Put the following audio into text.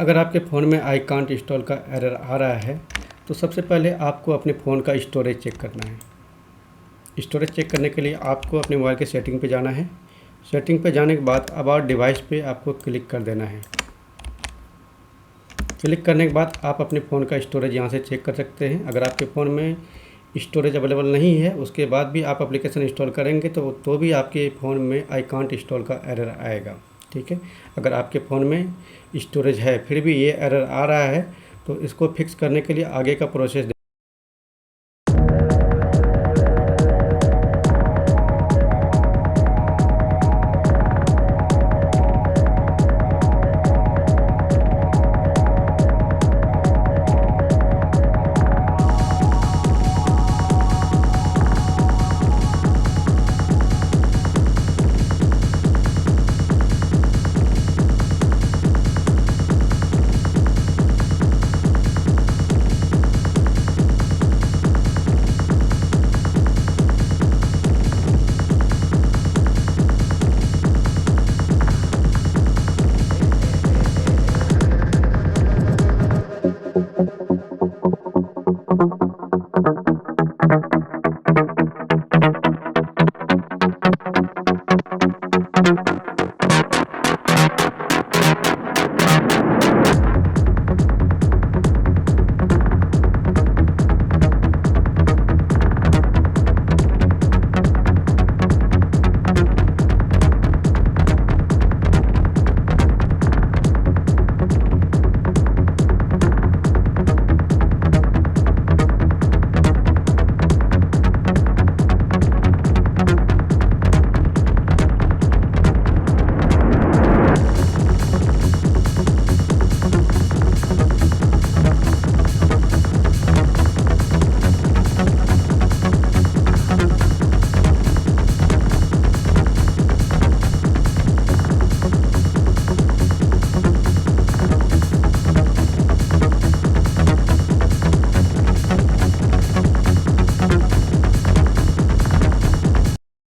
अगर आपके फ़ोन में आई कांट इंस्टॉल का एरर आ रहा है तो सबसे पहले आपको अपने फ़ोन का स्टोरेज चेक करना है। स्टोरेज चेक करने के लिए आपको अपने मोबाइल के सेटिंग पे जाना है। सेटिंग पे जाने के बाद अबाउट डिवाइस पे आपको क्लिक कर देना है। क्लिक करने के बाद आप अपने फ़ोन का स्टोरेज यहाँ से चेक कर सकते हैं। अगर आपके फ़ोन में स्टोरेज अवेलेबल नहीं है, उसके बाद भी आप एप्लीकेशन इंस्टॉल करेंगे तो भी आपके फ़ोन में आई कांट इंस्टॉल का एरर आएगा। ठीक है, अगर आपके फ़ोन में स्टोरेज है फिर भी ये एरर आ रहा है तो इसको फिक्स करने के लिए आगे का प्रोसेस